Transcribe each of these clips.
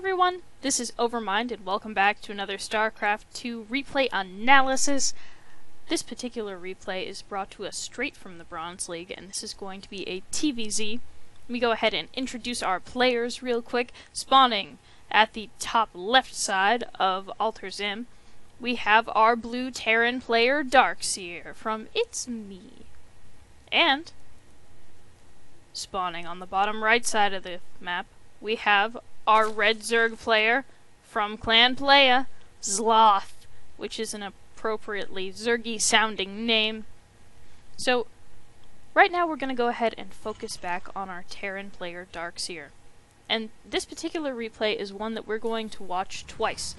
everyone, this is Overmind and welcome back to another StarCraft 2 replay analysis. This particular replay is brought to us straight from the Bronze League, and this is going to be a TVZ. Let me go ahead and introduce our players real quick. Spawning at the top left side of Altar Zim, we have our blue Terran player DarkSeer from It's Me. And spawning on the bottom right side of the map, we have our red Zerg player from Clan Playa, Zloth, which is an appropriately Zergy sounding name. So, right now we're going to go ahead and focus back on our Terran player DarkSeer. And this particular replay is one that we're going to watch twice.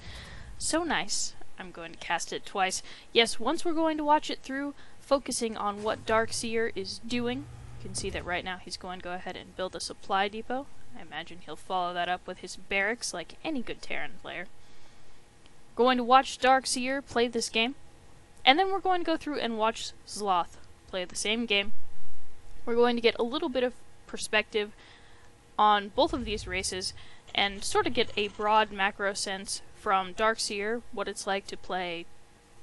So nice, I'm going to cast it twice. Yes, once we're going to watch it through, focusing on what DarkSeer is doing. You can see that right now he's going to go ahead and build a supply depot. I imagine he'll follow that up with his barracks like any good Terran player. Going to watch DarkSeer play this game, and then we're going to go through and watch Zloth play the same game. We're going to get a little bit of perspective on both of these races, and sort of get a broad macro sense from DarkSeer, what it's like to play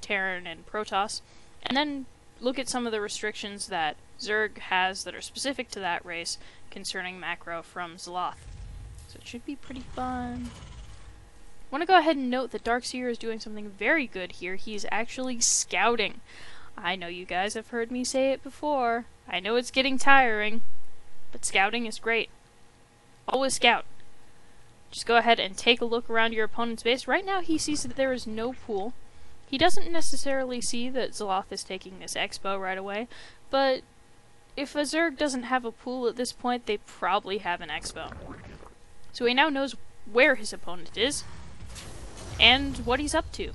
Terran and Protoss, and then look at some of the restrictions that Zerg has that are specific to that race concerning macro from Zloth. So it should be pretty fun. I want to go ahead and note that DarkSeer is doing something very good here. He's actually scouting. I know you guys have heard me say it before. I know it's getting tiring, but scouting is great. Always scout. Just go ahead and take a look around your opponent's base. Right now he sees that there is no pool. He doesn't necessarily see that Zloth is taking this expo right away, but if a Zerg doesn't have a pool at this point, they probably have an expo. So he now knows where his opponent is, and what he's up to.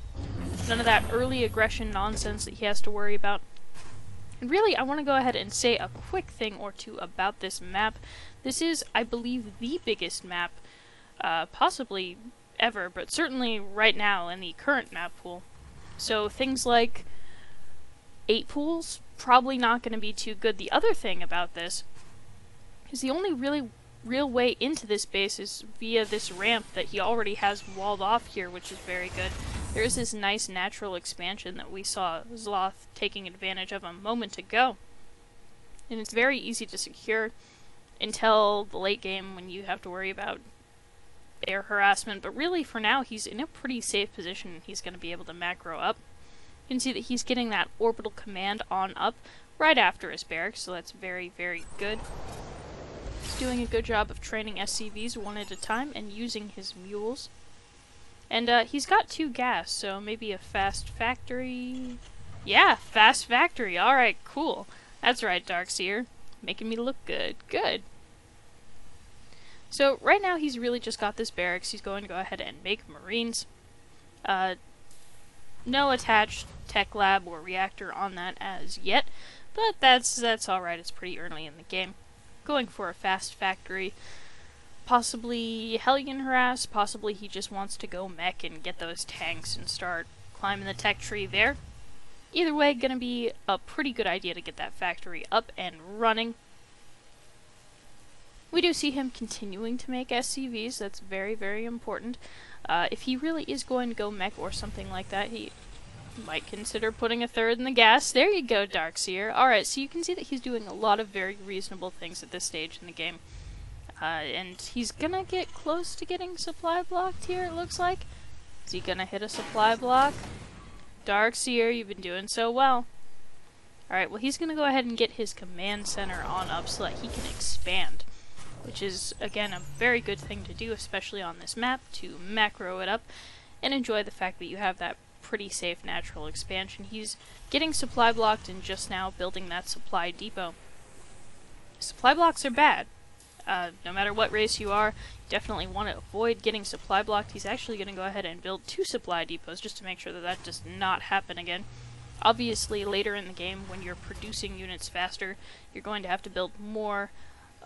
None of that early aggression nonsense that he has to worry about. And really, I want to go ahead and say a quick thing or two about this map. This is, I believe, the biggest map, possibly ever, but certainly right now in the current map pool. So things like 8 pools, probably not going to be too good. The other thing about this is the only really real way into this base is via this ramp that he already has walled off here, which is very good. There's this nice natural expansion that we saw Zloth taking advantage of a moment ago. And it's very easy to secure until the late game when you have to worry about air harassment, but really for now he's in a pretty safe position. He's going to be able to macro up. You can see that he's getting that orbital command on up right after his barracks, so that's very, very good. He's doing a good job of training SCVs one at a time and using his mules. And he's got 2 gas, so maybe a fast factory. Yeah, fast factory. Alright, cool. That's right, DarkSeer. Making me look good. Good. So right now he's really just got this barracks. He's going to go ahead and make Marines. No attached tech lab or reactor on that as yet, but that's alright. It's pretty early in the game. Going for a fast factory. Possibly Hellion harass, possibly he just wants to go mech and get those tanks and start climbing the tech tree there. Either way, gonna be a pretty good idea to get that factory up and running. We do see him continuing to make SCVs, that's very, very important. If he really is going to go mech or something like that, he might consider putting a 3rd in the gas. There you go, DarkSeer. Alright, so you can see that he's doing a lot of very reasonable things at this stage in the game. And he's gonna get close to getting supply blocked here, it looks like. Is he gonna hit a supply block? DarkSeer, you've been doing so well. Alright, well he's gonna go ahead and get his command center on up so that he can expand. Which is, again, a very good thing to do, especially on this map, to macro it up and enjoy the fact that you have that pretty safe natural expansion. He's getting supply blocked and just now building that supply depot. Supply blocks are bad. No matter what race you are, you definitely want to avoid getting supply blocked. He's actually going to go ahead and build 2 supply depots just to make sure that that does not happen again. Obviously, later in the game, when you're producing units faster, you're going to have to build more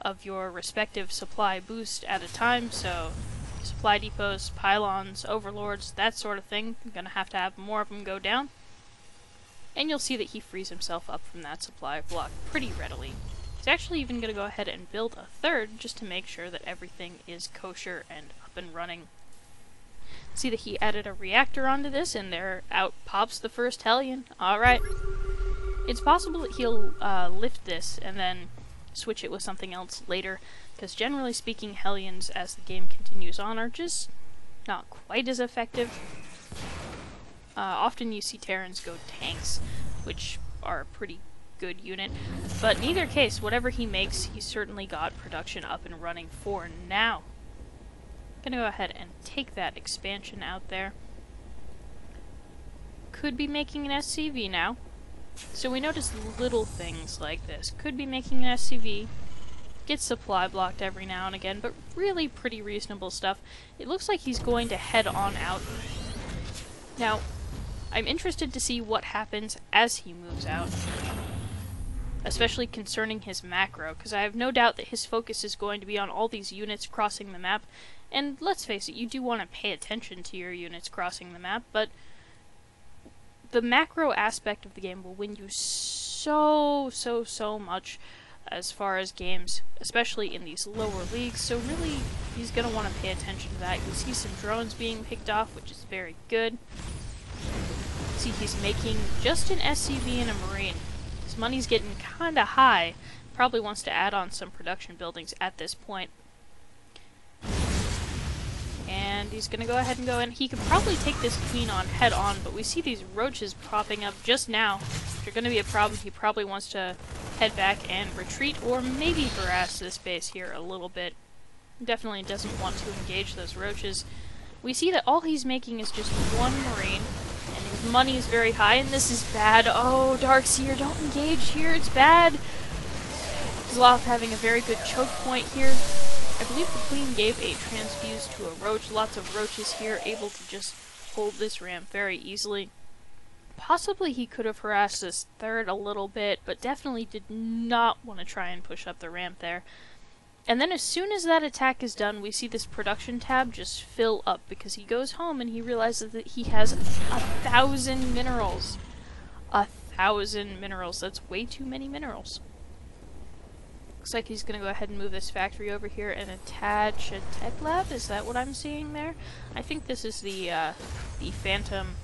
of your respective supply boost at a time, so supply depots, pylons, overlords, that sort of thing, you're going to have more of them go down. And you'll see that he frees himself up from that supply block pretty readily. He's actually even going to go ahead and build a 3rd just to make sure that everything is kosher and up and running See that he added a reactor onto this, and there out pops the first Hellion. Alright. It's possible that he'll lift this and then switch it with something else later, because generally speaking, Hellions, as the game continues on, are just not quite as effective. Often you see Terrans go tanks, which are a pretty good unit, but in either case, whatever he makes, he's certainly got production up and running for now. I'm gonna go ahead and take that expansion out there. Could be making an SCV now. So we notice little things like this. Could be making an SCV. Gets supply blocked every now and again, but really pretty reasonable stuff. It looks like he's going to head on out. Now, I'm interested to see what happens as he moves out. Especially concerning his macro, because I have no doubt that his focus is going to be on all these units crossing the map. And let's face it, you do want to pay attention to your units crossing the map, but the macro aspect of the game will win you so much as far as games, especially in these lower leagues, so really, he's going to want to pay attention to that. You see some drones being picked off, which is very good. See, he's making just an SCV and a Marine. His money's getting kinda high. Probably wants to add on some production buildings at this point. And he's gonna go ahead and go in. He could probably take this queen on head on, but we see these roaches popping up just now, which are gonna be a problem. He probably wants to head back and retreat, or maybe harass this base here a little bit. Definitely doesn't want to engage those roaches. We see that all he's making is just one Marine, and his money is very high, and this is bad. Oh, DarkSeer, don't engage here, it's bad! Zloth having a very good choke point here. I believe the queen gave a transfuse to a roach. Lots of roaches here, able to just hold this ramp very easily. Possibly he could have harassed this third a little bit, but definitely did not want to try and push up the ramp there. And then as soon as that attack is done, we see this production tab just fill up, because he goes home and he realizes that he has 1,000 minerals. 1,000 minerals. That's way too many minerals. Looks like he's going to go ahead and move this factory over here and attach a tech lab. Is that what I'm seeing there? I think this is the Phantom...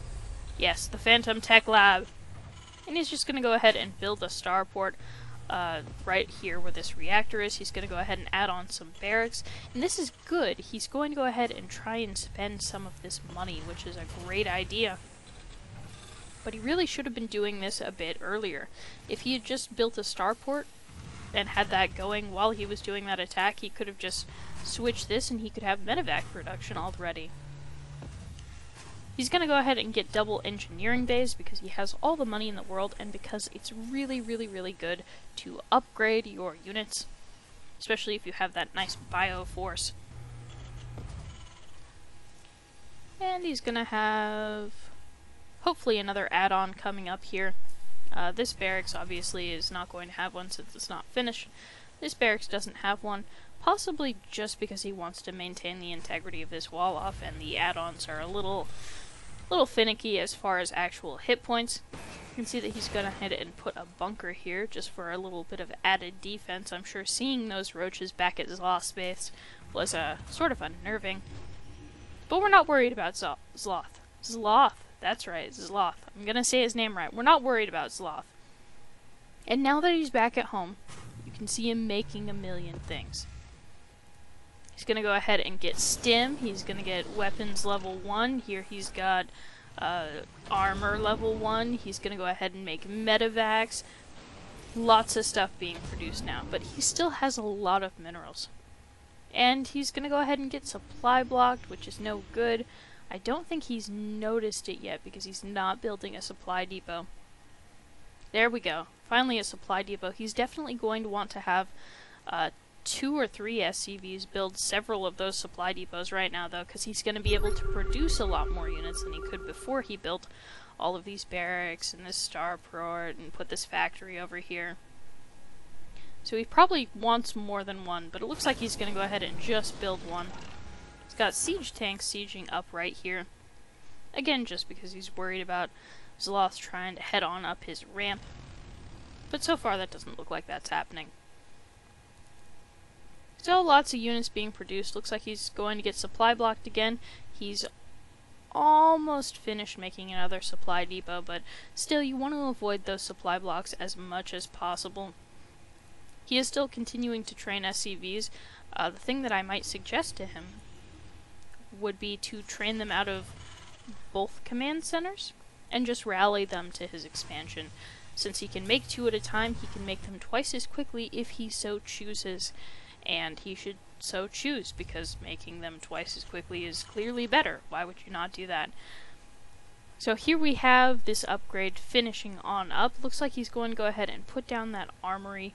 Yes, the Phantom Tech Lab. And he's just going to go ahead and build a starport right here where this reactor is. He's going to go ahead and add on some barracks. And this is good. He's going to go ahead and try and spend some of this money, which is a great idea. But he really should have been doing this a bit earlier. If he had just built a starport and had that going while he was doing that attack, he could have just switched this and he could have medevac production already. He's going to go ahead and get double engineering bays because he has all the money in the world, and because it's really good to upgrade your units, especially if you have that nice bio force. And he's going to have hopefully another add-on coming up here. This barracks obviously is not going to have one since it's not finished. This barracks doesn't have one, possibly just because he wants to maintain the integrity of this wall off, and the add-ons are a little finicky as far as actual hit points. You can see that he's gonna head and put a bunker here just for a little bit of added defense. I'm sure seeing those roaches back at Zloth's base was sort of unnerving. But we're not worried about Zloth. Zloth, that's right, Zloth. I'm gonna say his name right. We're not worried about Zloth. And now that he's back at home, you can see him making a million things. He's going to go ahead and get stim. He's going to get weapons level 1. Here he's got armor level 1. He's going to go ahead and make medevacs. Lots of stuff being produced now, but he still has a lot of minerals. And he's going to go ahead and get supply blocked, which is no good. I don't think he's noticed it yet because he's not building a supply depot. There we go. Finally a supply depot. He's definitely going to want to have 2 or 3 SCVs build several of those supply depots right now, though, because he's going to be able to produce a lot more units than he could before he built all of these barracks and this starport and put this factory over here. So he probably wants more than one, but it looks like he's going to go ahead and just build one. He's got siege tanks sieging up right here. Again, just because he's worried about Zloth trying to head on up his ramp. But so far that doesn't look like that's happening. Still lots of units being produced. Looks like he's going to get supply blocked again. He's almost finished making another supply depot, but still you want to avoid those supply blocks as much as possible. He is still continuing to train SCVs. The thing that I might suggest to him would be to train them out of both command centers and just rally them to his expansion. Since he can make 2 at a time, he can make them twice as quickly if he so chooses. And he should so choose, because making them twice as quickly is clearly better. Why would you not do that? So here we have this upgrade finishing on up. Looks like he's going to go ahead and put down that armory.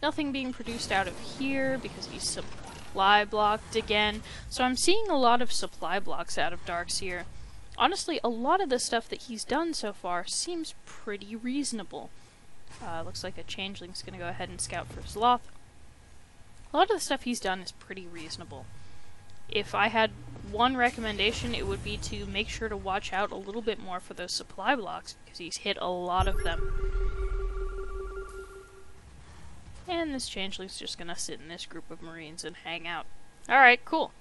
Nothing being produced out of here because he's supply blocked again. So I'm seeing a lot of supply blocks out of DarkSeer. Honestly, a lot of the stuff that he's done so far seems pretty reasonable. Looks like a changeling's going to go ahead and scout for Zloth. A lot of the stuff he's done is pretty reasonable. If I had one recommendation, it would be to make sure to watch out a little bit more for those supply blocks, because he's hit a lot of them. And this changeling's just going to sit in this group of marines and hang out. Alright, cool.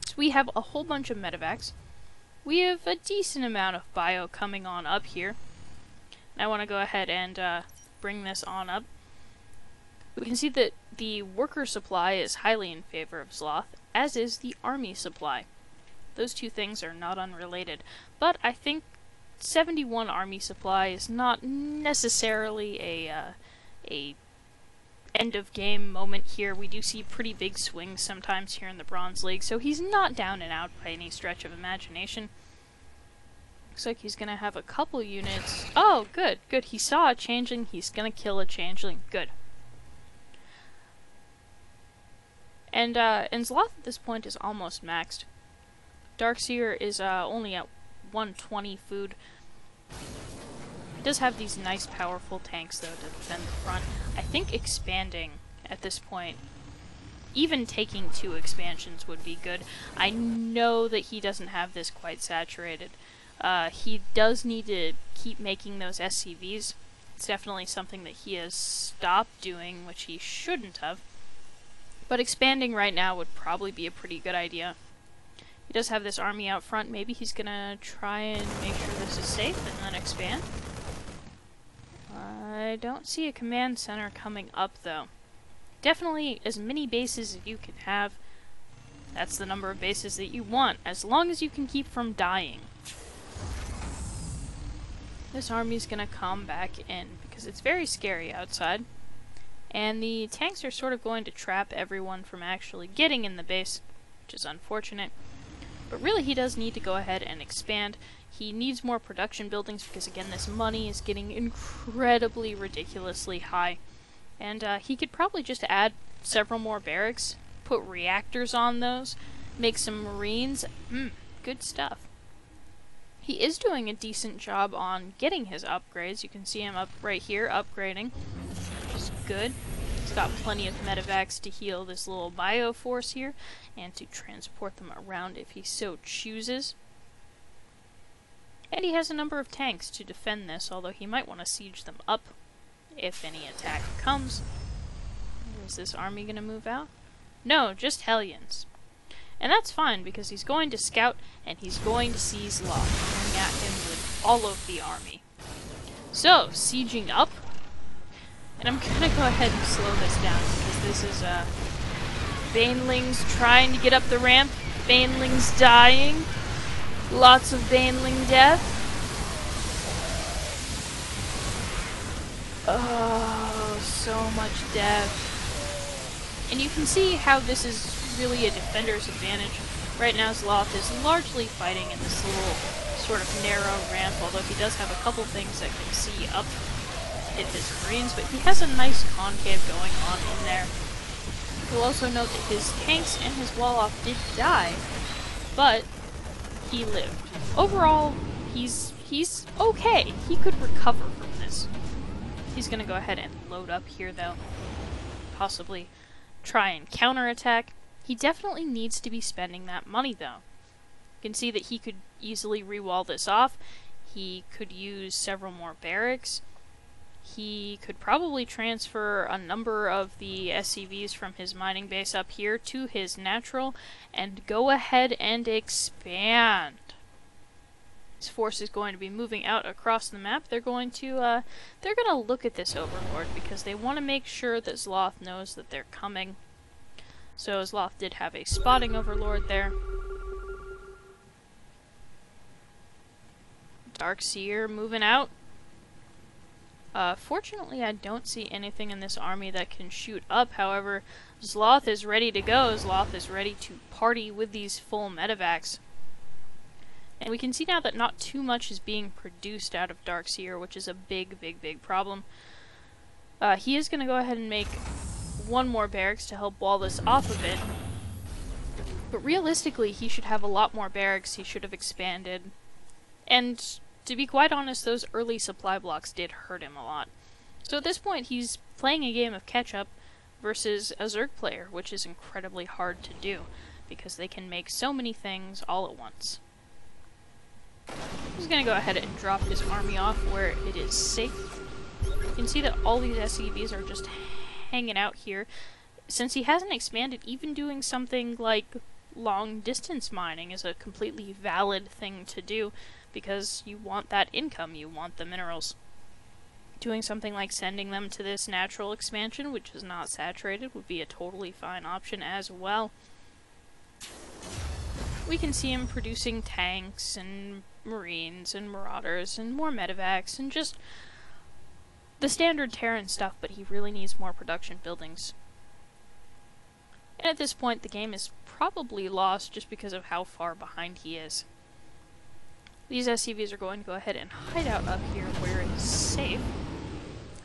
So we have a whole bunch of medevacs. We have a decent amount of bio coming on up here. I want to go ahead and bring this on up. We can see that the worker supply is highly in favor of Zloth, as is the army supply. Those two things are not unrelated, but I think 71 army supply is not necessarily a end of game moment here. We do see pretty big swings sometimes here in the Bronze League, so he's not down and out by any stretch of imagination. Looks like he's gonna have a couple units. Oh, good, good. He saw a changeling. He's gonna kill a changeling. Good. And Zloth at this point is almost maxed. DarkSeer is only at 120 food. He does have these nice, powerful tanks, though, to defend the front. I think expanding at this point, even taking 2 expansions would be good. I know that he doesn't have this quite saturated. He does need to keep making those SCVs. It's definitely something that he has stopped doing, which he shouldn't have. But expanding right now would probably be a pretty good idea. He does have this army out front. Maybe he's gonna try and make sure this is safe and then expand. I don't see a command center coming up, though. Definitely as many bases as you can have. That's the number of bases that you want, as long as you can keep from dying. This army's gonna come back in, because it's very scary outside. And the tanks are sort of going to trap everyone from actually getting in the base, which is unfortunate. But really, he does need to go ahead and expand. He needs more production buildings because, again, this money is getting incredibly, ridiculously high. And he could probably just add several more barracks, put reactors on those, make some marines. Good stuff. He is doing a decent job on getting his upgrades. You can see him up right here, upgrading, which is good. He's got plenty of medevacs to heal this little bio force here, and to transport them around if he so chooses. And he has a number of tanks to defend this, although he might want to siege them up if any attack comes. Is this army going to move out? No, just Hellions. And that's fine, because he's going to scout, and he's going to seize Zloth, coming at him with all of the army. So, sieging up. And I'm going to go ahead and slow this down, because this is, Banelings trying to get up the ramp. Banelings dying. Lots of Baneling death. Oh, so much death. And you can see how this is really a defender's advantage. Right now Zloth is largely fighting in this little sort of narrow ramp, although he does have a couple things that can see up to hit his marines, but he has a nice concave going on in there. You'll also note that his tanks and his wall-off did die, but he lived. Overall, he's okay. He could recover from this. He's gonna go ahead and load up here, though. Possibly try and counterattack. He definitely needs to be spending that money, though. You can see that he could easily re-wall this off. He could use several more barracks. He could probably transfer a number of the SCVs from his mining base up here to his natural and go ahead and expand. His force is going to be moving out across the map. They're going to look at this Overlord because they want to make sure that Zloth knows that they're coming. So Zloth did have a spotting Overlord there. DarkSeer moving out. Fortunately, I don't see anything in this army that can shoot up. However, Zloth is ready to go. Zloth is ready to party with these full medevacs. And we can see now that not too much is being produced out of DarkSeer, which is a big problem. He is going to go ahead and make one more barracks to help wall this off a bit. But realistically, he should have a lot more barracks. He should have expanded. And to be quite honest, those early supply blocks did hurt him a lot. So at this point, he's playing a game of catch-up versus a Zerg player, which is incredibly hard to do, because they can make so many things all at once. He's going to go ahead and drop his army off where it is safe. You can see that all these SCVs are just hanging out here. Since he hasn't expanded, even doing something like long-distance mining is a completely valid thing to do, because you want that income, you want the minerals. Doing something like sending them to this natural expansion, which is not saturated, would be a totally fine option as well. We can see him producing tanks and marines and marauders and more medevacs and just the standard Terran stuff, but he really needs more production buildings. And at this point, the game is probably lost just because of how far behind he is. These SCVs are going to go ahead and hide out up here where it is safe.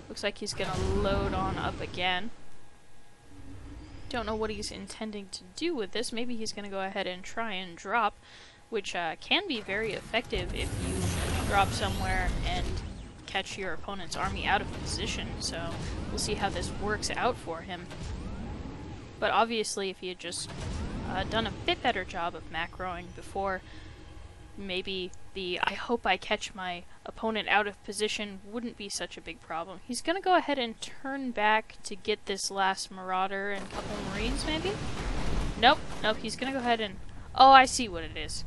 Looks like he's going to load on up again. Don't know what he's intending to do with this. Maybe he's going to go ahead and try and drop, which can be very effective if you drop somewhere and catch your opponent's army out of position. So we'll see how this works out for him. But obviously, if he had just done a bit better job of macroing before, maybe the I hope I catch my opponent out of position wouldn't be such a big problem. He's going to go ahead and turn back to get this last Marauder and a couple Marines, maybe? Nope, he's going to go ahead and... Oh, I see what it is.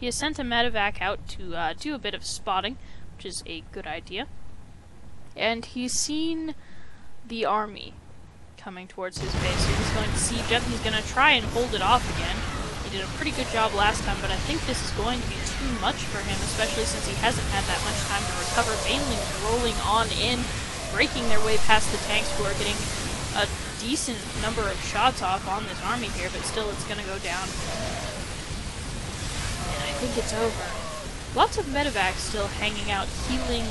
He has sent a medevac out to do a bit of spotting, which is a good idea. And he's seen the army coming towards his base, so he's going to siege up. He's going to try and hold it off again. He did a pretty good job last time, but I think this is going to be too much for him, especially since he hasn't had that much time to recover. Banelings rolling on in, breaking their way past the tanks, who are getting a decent number of shots off on this army here, but still it's going to go down. And I think it's over. Lots of medevacs still hanging out, healing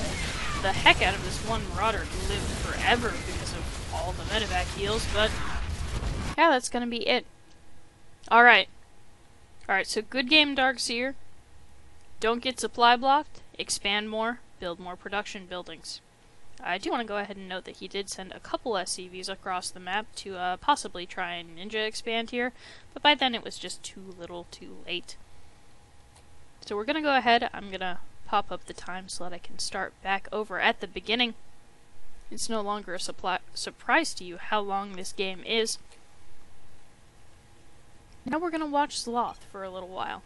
the heck out of this one Marauder who lived forever because of all the medevac heals, but yeah, that's going to be it. Alright, so good game, DarkSeer. Don't get supply blocked, expand more, build more production buildings. I do want to go ahead and note that he did send a couple SCVs across the map to possibly try and ninja expand here, but by then it was just too little too late. So we're going to go ahead, I'm going to pop up the time so that I can start back over at the beginning. It's no longer a surprise to you how long this game is. Now we're going to watch Zloth for a little while.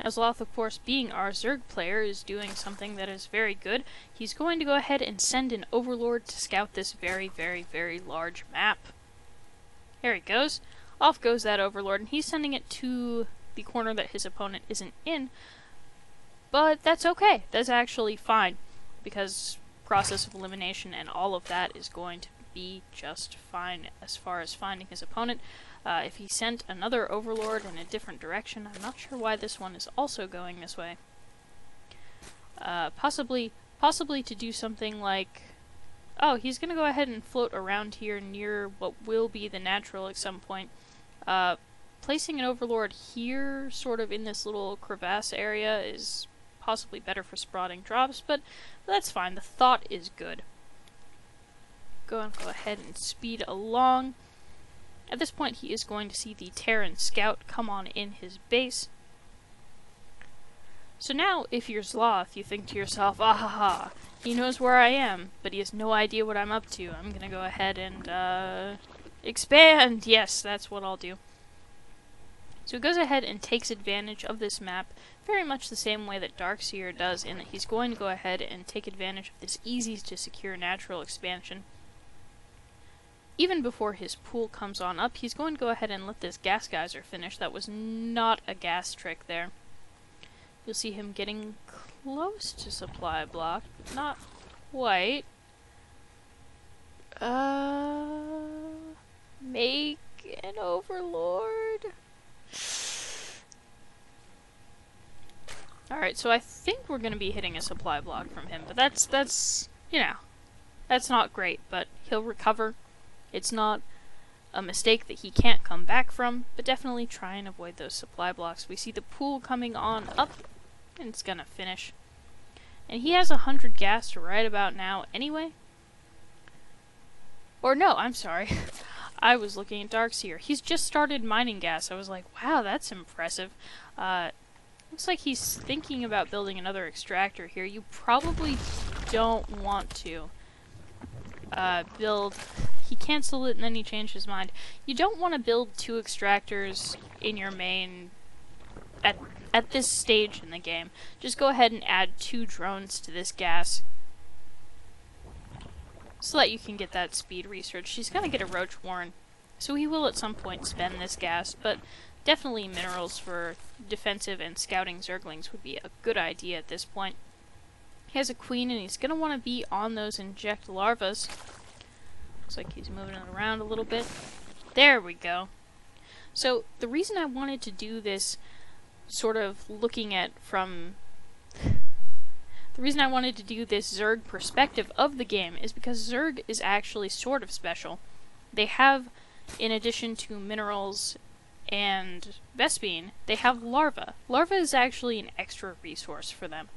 Now Zloth, of course, being our Zerg player, is doing something that is very good. He's going to go ahead and send an Overlord to scout this very large map. There he goes. Off goes that Overlord, and he's sending it to the corner that his opponent isn't in. But that's okay. That's actually fine, because process of elimination and all of that is going to be just fine as far as finding his opponent. If he sent another Overlord in a different direction, I'm not sure why this one is also going this way. Possibly to do something like... Oh, he's going to go ahead and float around here near what will be the natural at some point. Placing an Overlord here, sort of in this little crevasse area, is possibly better for spotting drops, but that's fine. The thought is good. Go ahead and speed along. At this point, he is going to see the Terran scout come on in his base. So now, if you're Zloth, you think to yourself, ah ha ha, he knows where I am, but he has no idea what I'm up to. I'm gonna go ahead and, expand! Yes, that's what I'll do. So he goes ahead and takes advantage of this map, very much the same way that DarkSeer does, in that he's going to go ahead and take advantage of this easy-to-secure natural expansion. Even before his pool comes on up, he's going to go ahead and let this gas geyser finish. That was not a gas trick there. You'll see him getting close to supply block. Not quite. Make an overlord. Alright, so I think we're gonna be hitting a supply block from him, but that's, you know, that's not great, but he'll recover. It's not a mistake that he can't come back from, but definitely try and avoid those supply blocks. We see the pool coming on up, and it's gonna finish. And he has 100 gas right about now anyway. Or no, I'm sorry. I was looking at DarkSeer. He's just started mining gas. I was like, wow, that's impressive. Looks like he's thinking about building another extractor here. You probably don't want to build... He canceled it and then he changed his mind. You don't want to build 2 extractors in your main at this stage in the game. Just go ahead and add 2 drones to this gas so that you can get that speed research. He's gonna get a roach warren, so he will at some point spend this gas, but definitely minerals for defensive and scouting zerglings would be a good idea at this point. He has a queen and he's gonna want to be on those inject larvas. Looks like he's moving it around a little bit. There we go. So the reason I wanted to do this sort of looking at from... The reason I wanted to do this Zerg perspective of the game is because Zerg is actually sort of special. They have, in addition to minerals and Vespine, they have larva. Larva is actually an extra resource for them.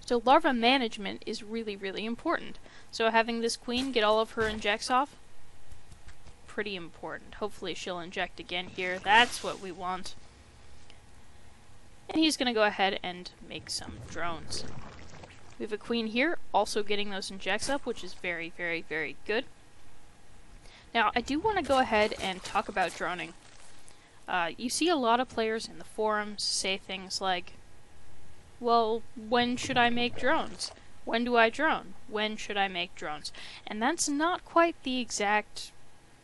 So larva management is really, really important. So having this queen get all of her injects off, pretty important. Hopefully she'll inject again here. That's what we want. And he's going to go ahead and make some drones. We have a queen here, also getting those injects up, which is very, very, very good. Now, I do want to go ahead and talk about droning. You see a lot of players in the forums say things like, well, when should I make drones? When do I drone? When should I make drones? And that's not quite the exact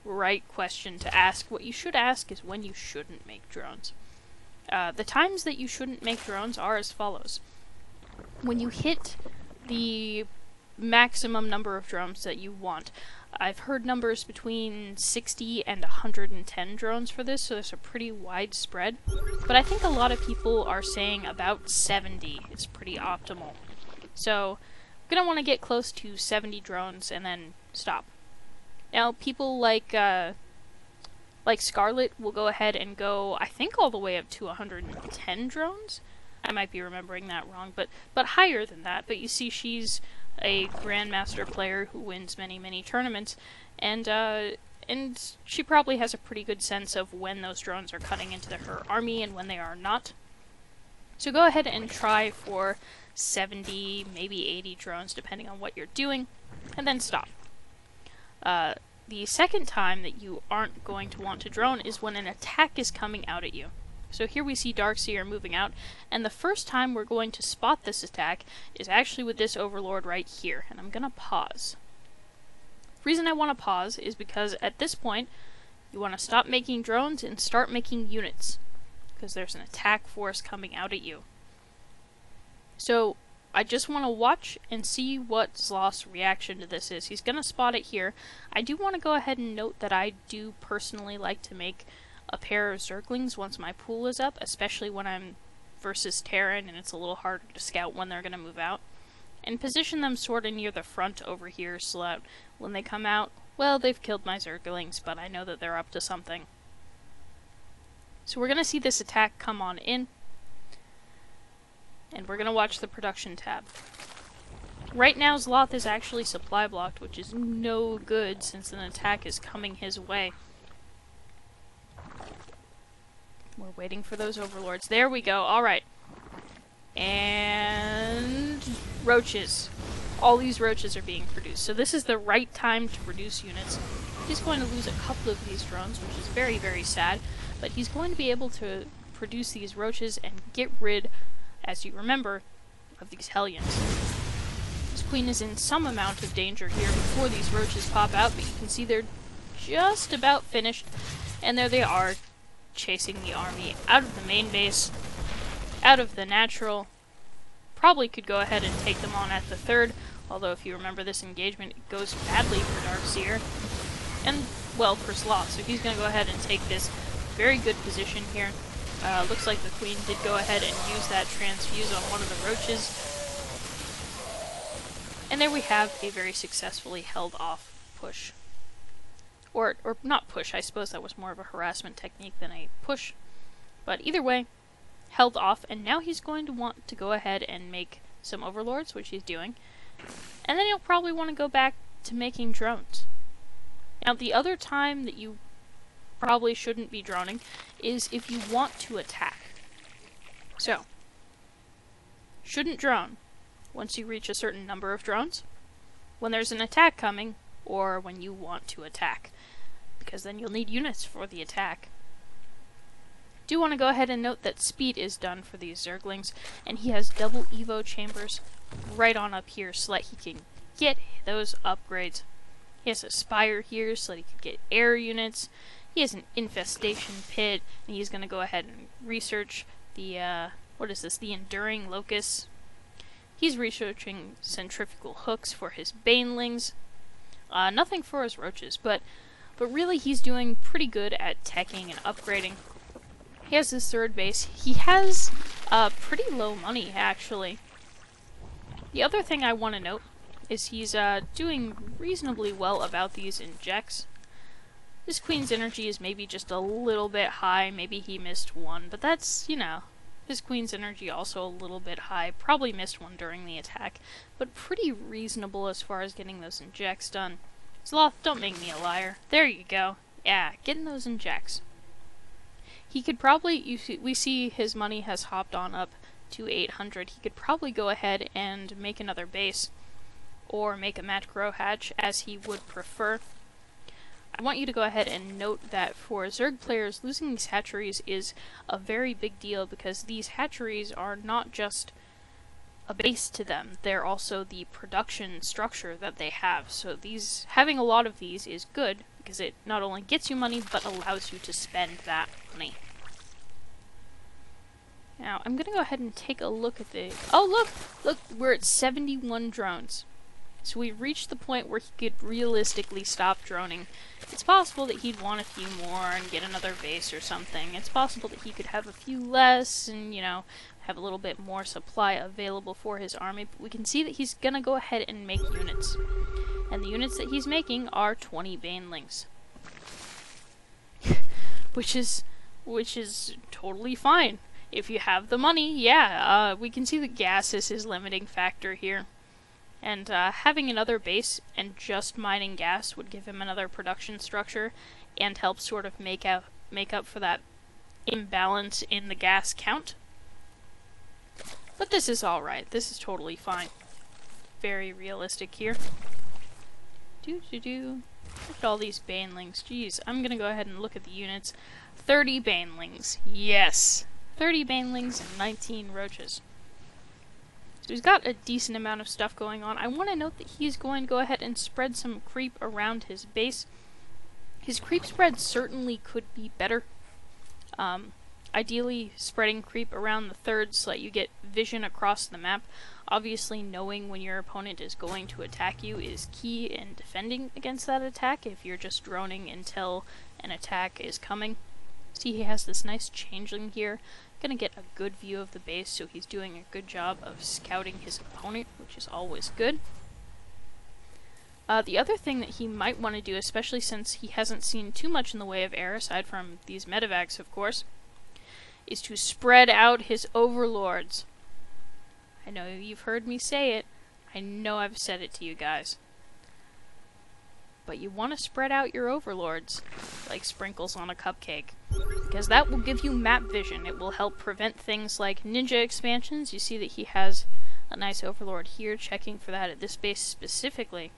right question to ask. What you should ask is when you shouldn't make drones. The times that you shouldn't make drones are as follows. When you hit the maximum number of drones that you want, I've heard numbers between 60 and 110 drones for this, so there's a pretty wide spread. But I think a lot of people are saying about 70 is pretty optimal. So, I'm gonna want to get close to 70 drones and then stop. Now, people like Scarlet will go ahead and go, I think, all the way up to 110 drones. I might be remembering that wrong, but higher than that. But you see, she's a Grandmaster player who wins many, many tournaments, and she probably has a pretty good sense of when those drones are cutting into her army and when they are not. So go ahead and try for 70, maybe 80 drones, depending on what you're doing, and then stop. The second time that you aren't going to want to drone is when an attack is coming out at you. So here we see DarkSeer moving out, and the first time we're going to spot this attack is actually with this Overlord right here, and I'm gonna pause. The reason I want to pause is because at this point, you want to stop making drones and start making units, because there's an attack force coming out at you. So I just want to watch and see what Zloth's reaction to this is. He's going to spot it here. I do want to go ahead and note that I do personally like to make a pair of Zerglings once my pool is up, especially when I'm versus Terran and it's a little harder to scout when they're going to move out. And position them sort of near the front over here so that when they come out, well, they've killed my Zerglings, but I know that they're up to something. So we're going to see this attack come on in. And we're going to watch the production tab. Right now, Zloth is actually supply blocked, which is no good since an attack is coming his way. We're waiting for those overlords. There we go. Alright. And roaches. All these roaches are being produced. So this is the right time to produce units. He's going to lose a couple of these drones, which is very, very sad. But he's going to be able to produce these roaches and get rid, as you remember, of these hellions. This queen is in some amount of danger here before these roaches pop out, but you can see they're just about finished. And there they are, chasing the army out of the main base, out of the natural. Probably could go ahead and take them on at the third, although if you remember this engagement, it goes badly for DarkSeer. And, well, for Zloth, so he's going to go ahead and take this very good position here. Looks like the queen did go ahead and use that transfuse on one of the roaches. And there we have a very successfully held off push. Or not push, I suppose that was more of a harassment technique than a push. But either way, held off, and now he's going to want to go ahead and make some overlords, which he's doing. And then he'll probably want to go back to making drones. Now, the other time that you probably shouldn't be droning is if you want to attack. So, shouldn't drone once you reach a certain number of drones, when there's an attack coming, or when you want to attack, because then you'll need units for the attack. Do want to go ahead and note that speed is done for these zerglings, and he has double evo chambers right on up here so that he can get those upgrades. He has a spire here so that he can get air units. He has an infestation pit, and he's going to go ahead and research the, what is this, the enduring locusts. He's researching centrifugal hooks for his banelings. Nothing for his roaches, but really he's doing pretty good at teching and upgrading. He has his third base. He has pretty low money, actually. The other thing I want to note is he's doing reasonably well about these injects. This queen's energy is maybe just a little bit high. Maybe he missed one, but that's, you know, his queen's energy also a little bit high. Probably missed one during the attack, but pretty reasonable as far as getting those injects done. Zloth, don't make me a liar. There you go. Yeah, getting those injects. He could probably, we see his money has hopped on up to 800. He could probably go ahead and make another base, or make a match grow hatch, as he would prefer. I want you to go ahead and note that for Zerg players, losing these hatcheries is a very big deal, because these hatcheries are not just a base to them, they're also the production structure that they have. So having a lot of these is good, because it not only gets you money, but allows you to spend that money. Now, I'm going to go ahead and take a look at the... Oh, look, we're at 71 drones. So we've reached the point where he could realistically stop droning. It's possible that he'd want a few more and get another base or something. It's possible that he could have a few less and, you know, have a little bit more supply available for his army. But we can see that he's going to go ahead and make units. And the units that he's making are 20 banelings. which is totally fine. If you have the money, yeah, we can see that gas is his limiting factor here. And having another base and just mining gas would give him another production structure and help sort of make up for that imbalance in the gas count. But this is alright. This is totally fine. Very realistic here. Look at all these banelings. Jeez, I'm gonna go ahead and look at the units. 30 banelings. Yes! 30 banelings and 19 roaches. So he's got a decent amount of stuff going on. I want to note that he's going to go ahead and spread some creep around his base. His creep spread certainly could be better. Ideally, spreading creep around the third so that you get vision across the map. Obviously, knowing when your opponent is going to attack you is key in defending against that attack if you're just droning until an attack is coming. See, he has this nice changeling here. Gonna get a good view of the base, so he's doing a good job of scouting his opponent, which is always good. The other thing that he might want to do, especially since he hasn't seen too much in the way of air, aside from these medevacs, of course, is to spread out his overlords. I know you've heard me say it. I know I've said it to you guys. But you want to spread out your overlords like sprinkles on a cupcake. because that will give you map vision. It will help prevent things like ninja expansions. You see that he has a nice overlord here checking for that at this base specifically.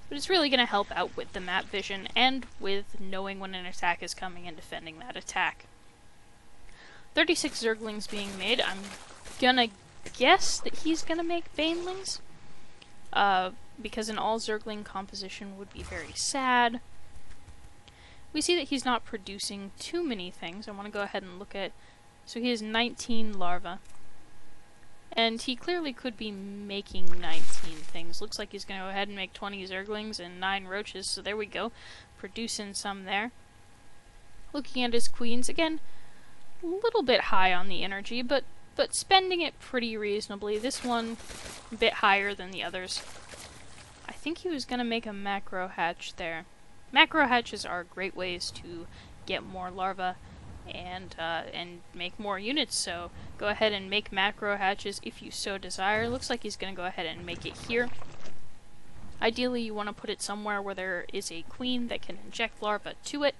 But it's really going to help out with the map vision and with knowing when an attack is coming and defending that attack. 36 Zerglings being made. I'm gonna guess that he's gonna make Banelings. Because an all Zergling composition would be very sad. We see that he's not producing too many things. I want to go ahead and look at... So he has 19 larvae. And he clearly could be making 19 things. Looks like he's going to go ahead and make 20 Zerglings and 9 roaches. So there we go. Producing some there. Looking at his queens, again, a little bit high on the energy, but spending it pretty reasonably. This one, a bit higher than the others. I think he was going to make a macro hatch there. Macro hatches are great ways to get more larvae and make more units, so go ahead and make macro hatches if you so desire. Looks like he's going to go ahead and make it here. Ideally, you want to put it somewhere where there is a queen that can inject larvae to it.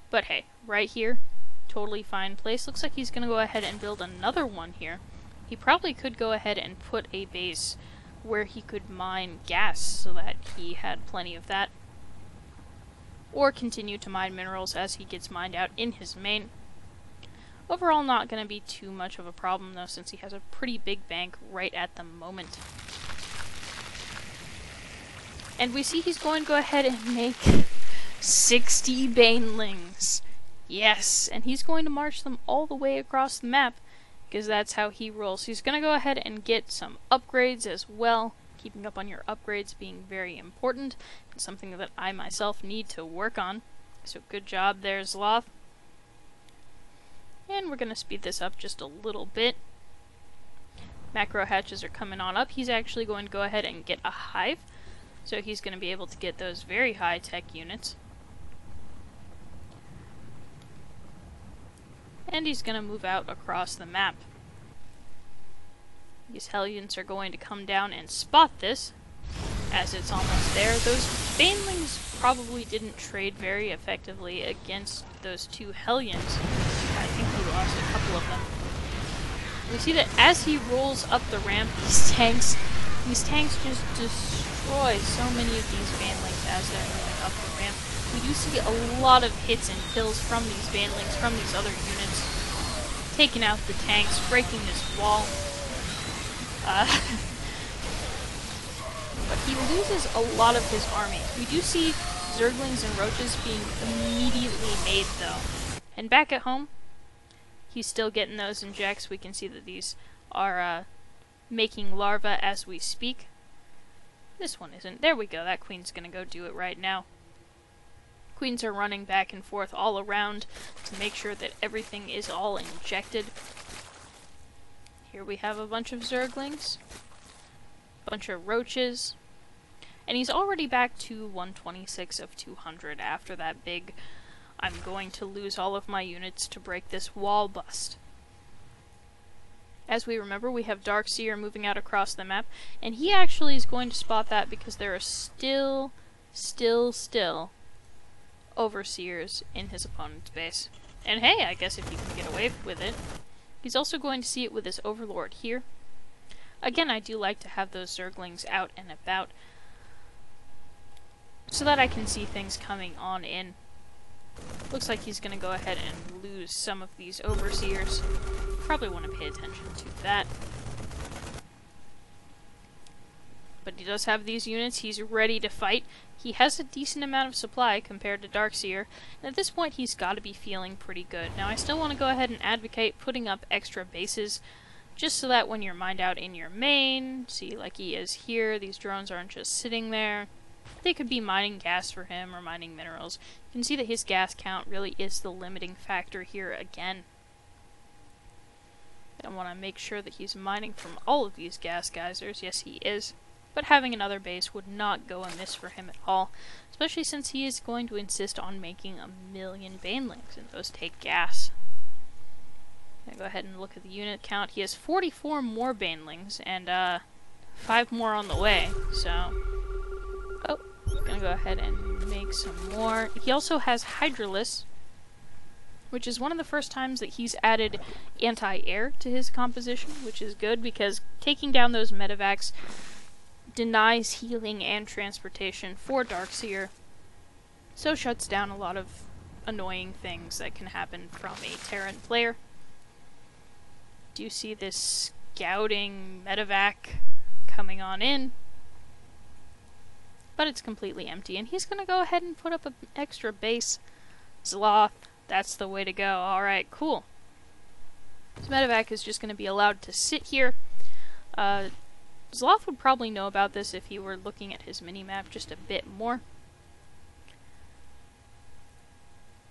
But hey, right here, totally fine place. Looks like he's going to go ahead and build another one here. He probably could go ahead and put a base where he could mine gas so that he had plenty of that. Or continue to mine minerals as he gets mined out in his main. Overall, not going to be too much of a problem though, since he has a pretty big bank right at the moment. And we see he's going to go ahead and make 60 Banelings. Yes, and he's going to march them all the way across the map, because that's how he rolls. He's going to go ahead and get some upgrades as well. Keeping up on your upgrades being very important, and something that I myself need to work on. So good job there, Zloth. And we're going to speed this up just a little bit. Macro hatches are coming on up. He's actually going to go ahead and get a hive. So he's going to be able to get those very high-tech units. And he's going to move out across the map. These Hellions are going to come down and spot this, as it's almost there. Those Banelings probably didn't trade very effectively against those two Hellions. I think he lost a couple of them. We see that as he rolls up the ramp, these tanks just destroy so many of these Banelings as they're moving up the ramp. We do see a lot of hits and kills from these Banelings, from these other units. Taking out the tanks, breaking this wall. But he loses a lot of his army. We do see Zerglings and Roaches being immediately made, though. And back at home, he's still getting those injects. We can see that these are making larvae as we speak. This one isn't. There we go. That queen's gonna go do it right now. Queens are running back and forth all around to make sure that everything is all injected. Here we have a bunch of Zerglings, a bunch of Roaches, and he's already back to 126 of 200 after that big, I'm going to lose all of my units to break this wall bust. As we remember, we have DarkSeer moving out across the map, and he actually is going to spot that because there are still Overseers in his opponent's base. And hey, I guess if he can get away with it. He's also going to see it with his Overlord here. Again, I do like to have those Zerglings out and about, so that I can see things coming on in. Looks like he's going to go ahead and lose some of these Overseers. Probably want to pay attention to that. But he does have these units. He's ready to fight. He has a decent amount of supply compared to DarkSeer, and at this point he's got to be feeling pretty good. Now I still want to go ahead and advocate putting up extra bases, just so that when you're mined out in your main, see like he is here, these drones aren't just sitting there. They could be mining gas for him or mining minerals. You can see that his gas count really is the limiting factor here again. I want to make sure that he's mining from all of these gas geysers. Yes, he is. But having another base would not go amiss for him at all, especially since he is going to insist on making 1,000,000 Banelings, and those take gas. I'm gonna go ahead and look at the unit count. He has 44 more Banelings, and 5 more on the way, so... Oh, gonna go go ahead and make some more. He also has Hydralisk, which is one of the first times that he's added anti-air to his composition, which is good because taking down those medevacs denies healing and transportation for DarkSeer, so shuts down a lot of annoying things that can happen from a Terran player. Do you see this scouting medevac coming on in? But it's completely empty, and he's gonna go ahead and put up an extra base. Zloth, that's the way to go. Alright, cool. This medevac is just gonna be allowed to sit here. Zloth would probably know about this if he were looking at his mini-map just a bit more.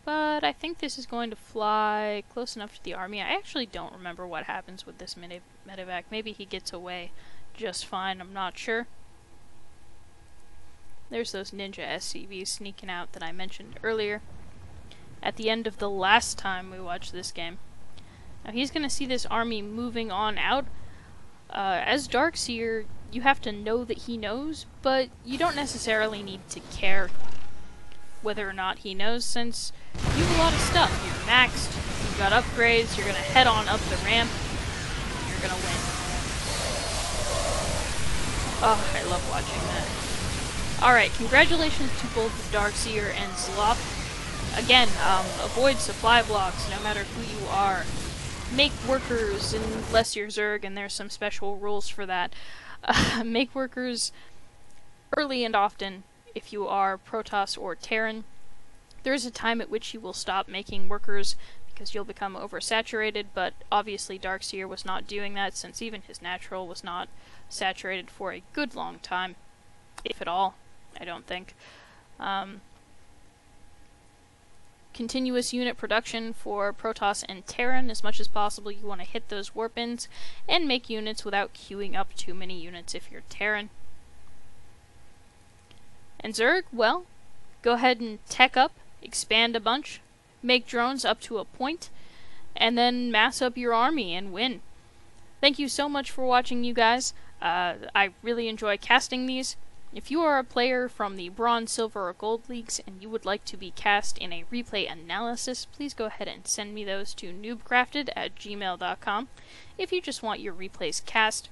But I think this is going to fly close enough to the army. I actually don't remember what happens with this medevac. Maybe he gets away just fine, I'm not sure. There's those ninja SCVs sneaking out that I mentioned earlier at the end of the last time we watched this game. Now he's going to see this army moving on out. As DarkSeer, you have to know that he knows, but you don't necessarily need to care whether or not he knows, since you have a lot of stuff. You're maxed, you've got upgrades, you're going to head on up the ramp, you're going to win. Oh, I love watching that. Alright, congratulations to both DarkSeer and Zloth. Again, avoid supply blocks no matter who you are. Make workers unless you're Zerg, and there's some special rules for that. Make workers early and often if you are Protoss or Terran. There is a time at which you will stop making workers because you'll become oversaturated, but obviously DarkSeer was not doing that, since even his natural was not saturated for a good long time, if at all, I don't think. Continuous unit production for Protoss and Terran. As much as possible, you want to hit those warp ins and make units without queuing up too many units if you're Terran. And Zerg, well, go ahead and tech up, expand a bunch, make drones up to a point, and then mass up your army and win. Thank you so much for watching, you guys. I really enjoy casting these. If you are a player from the Bronze, Silver, or Gold Leagues and you would like to be cast in a replay analysis, please go ahead and send me those to noobcrafted@gmail.com. If you just want your replays cast,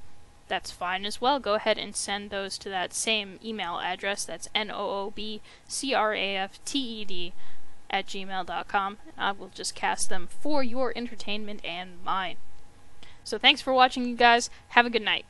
that's fine as well. Go ahead and send those to that same email address. That's noobcrafted@gmail.com. I will just cast them for your entertainment and mine. So thanks for watching, you guys. Have a good night.